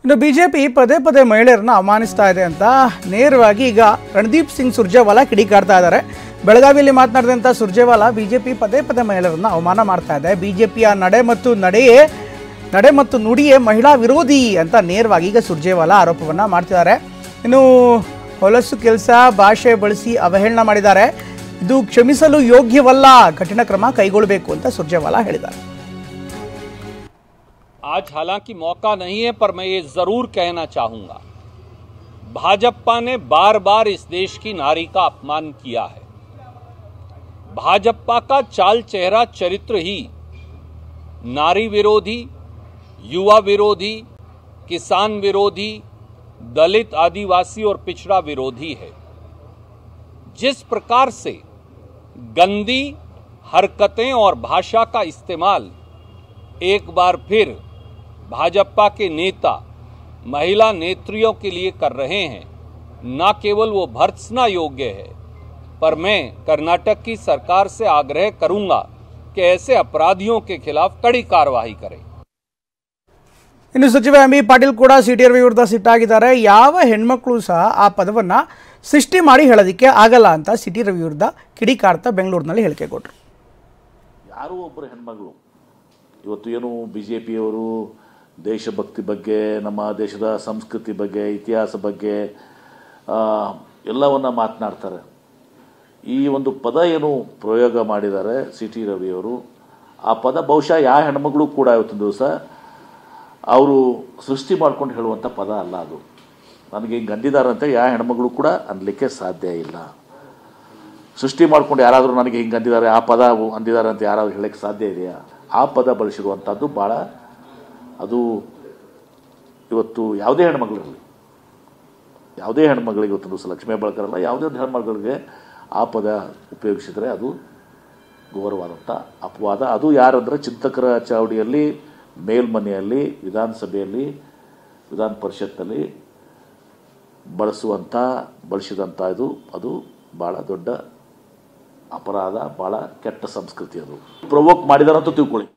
ಇನ್ನು ಬಿಜೆಪಿ ಪದೇ ಪದೇ ಮಹಿಳೆಯರನ್ನ ಅವಮಾನಿಸ್ತಾ ಇದೆ ಅಂತ ನೇರವಾಗಿ ಈಗ ರಣದೀಪ್ ಸಿಂಗ್ ಸುರ್ಜೇವಾಲಾ ಕಿಡಿಕಾರ್ತಾ ಇದ್ದಾರೆ. ಬೆಳಗಾವಿಯಲ್ಲಿ ಮಾತನಾಡಿದಂಥ ಸುರ್ಜೇವಾಲಾ ಬಿಜೆಪಿ ಪದೇ ಪದೇ ಮಹಿಳೆಯರನ್ನ ಅವಮಾನ ಮಾಡ್ತಾ ಇದೆ, ಬಿಜೆಪಿಯ ನಡೆ ಮತ್ತು ನುಡಿಯೇ ಮಹಿಳಾ ವಿರೋಧಿ ಅಂತ ನೇರವಾಗಿ ಈಗ ಸುರ್ಜೇವಾಲಾ ಆರೋಪವನ್ನ ಮಾಡ್ತಿದ್ದಾರೆ. ಇನ್ನು ಹೊಲಸು ಕೆಲಸ ಭಾಷೆ ಬಳಸಿ ಅವಹೇಳನ ಮಾಡಿದ್ದಾರೆ, ಇದು ಕ್ಷಮಿಸಲು ಯೋಗ್ಯವಲ್ಲ, ಕಠಿಣ ಕ್ರಮ ಕೈಗೊಳ್ಳಬೇಕು ಅಂತ ಸುರ್ಜೇವಾಲಾ ಹೇಳಿದ್ದಾರೆ. आज हालांकि मौका नहीं है, पर मैं ये जरूर कहना चाहूंगा, भाजपा ने बार बार इस देश की नारी का अपमान किया है। भाजपा का चाल चेहरा चरित्र ही नारी विरोधी, युवा विरोधी, किसान विरोधी, दलित, आदिवासी और पिछड़ा विरोधी है। जिस प्रकार से गंदी हरकतें और भाषा का इस्तेमाल एक बार फिर भाजपा के नेता महिला नेत्रियों के लिए कर रहे हैं, न केवल वो भर्त्सना योग्य है, पर मैं कर्नाटक की सरकार से आग्रह करूंगा कि ऐसे अपराधियों के खिलाफ कड़ी कार्रवाई करें. ಇನ್ನು ಸಚಿವ ಎಂ ಬಿ ಪಾಟೀಲ್ ಕೂಡ ಸಿಟಿ ರವಿ ವಿರುದ್ಧ ಸಿಟ್ಟಾಗಿದ್ದಾರೆ. ಯಾವ ಹೆಣ್ಮಕ್ಳು ಸಹ ಆ ಪದವನ್ನು ಸೃಷ್ಟಿ ಮಾಡಿ ಹೇಳೋದಕ್ಕೆ ಆಗಲ್ಲ ಅಂತ ಸಿಟಿ ರವಿ ವಿರುದ್ಧ ಕಿಡಿಕಾರ್ತಾ ಬೆಂಗಳೂರಿನಲ್ಲಿ ಹೇಳಿಕೆ ಕೊಟ್ಟರು. ಯಾರು ಒಬ್ಬರು ಹೆಣ್ಮಗಳು ಇವತ್ತು ಏನು ಬಿಜೆಪಿಯವರು ದೇಶಭಕ್ತಿ ಬಗ್ಗೆ, ನಮ್ಮ ದೇಶದ ಸಂಸ್ಕೃತಿ ಬಗ್ಗೆ, ಇತಿಹಾಸ ಬಗ್ಗೆ ಎಲ್ಲವನ್ನ ಮಾತನಾಡ್ತಾರೆ. ಈ ಒಂದು ಪದ ಏನು ಪ್ರಯೋಗ ಮಾಡಿದ್ದಾರೆ ಸಿ ಟಿ ರವಿಯವರು, ಆ ಪದ ಬಹುಶಃ ಯಾವ ಹೆಣ್ಮಗಳು ಕೂಡ ಇವತ್ತಿನ ದಿವಸ ಅವರು ಸೃಷ್ಟಿ ಮಾಡ್ಕೊಂಡು ಹೇಳುವಂಥ ಪದ ಅಲ್ಲ ಅದು. ನನಗೆ ಹಿಂಗೆ ಅಂದಿದ್ದಾರೆ ಅಂತ ಯಾವ ಹೆಣ್ಮಗಳು ಕೂಡ ಅನ್ನಲಿಕ್ಕೆ ಸಾಧ್ಯ ಇಲ್ಲ. ಸೃಷ್ಟಿ ಮಾಡ್ಕೊಂಡು ಯಾರಾದರೂ ನನಗೆ ಹಿಂಗೆ ಅಂದಿದ್ದಾರೆ, ಆ ಪದ ಅಂದಿದ್ದಾರೆ ಅಂತ ಯಾರಾದರೂ ಹೇಳಕ್ಕೆ ಸಾಧ್ಯ ಇದೆಯಾ? ಆ ಪದ ಬಳಸಿರುವಂಥದ್ದು ಭಾಳ ಅದು ಇವತ್ತು ಯಾವುದೇ ಹೆಣ್ಮಗಳಿಗೆ ಇವತ್ತು ದಿವಸ ಲಕ್ಷ್ಮೀ ಹೆಬ್ಬಾಳ್ಕರಲ್ಲ, ಯಾವುದೇ ಒಂದು ಹೆಣ್ಮಗಳಿಗೆ ಆ ಪದ ಉಪಯೋಗಿಸಿದರೆ ಅದು ಘೋರವಾದಂಥ ಅಪವಾದ. ಅದು ಯಾರಂದರೆ ಚಿಂತಕರ ಚಾವಡಿಯಲ್ಲಿ, ಮೇಲ್ಮನೆಯಲ್ಲಿ, ವಿಧಾನಸಭೆಯಲ್ಲಿ, ವಿಧಾನ ಪರಿಷತ್ನಲ್ಲಿ ಬಳಸಿದಂಥ ಅದು ಭಾಳ ದೊಡ್ಡ ಅಪರಾಧ, ಭಾಳ ಕೆಟ್ಟ ಸಂಸ್ಕೃತಿ. ಅದು ಪ್ರವೋಕ್ ಮಾಡಿದಾರಂತೂ ತಿಳ್ಕೊಳ್ಳಿ.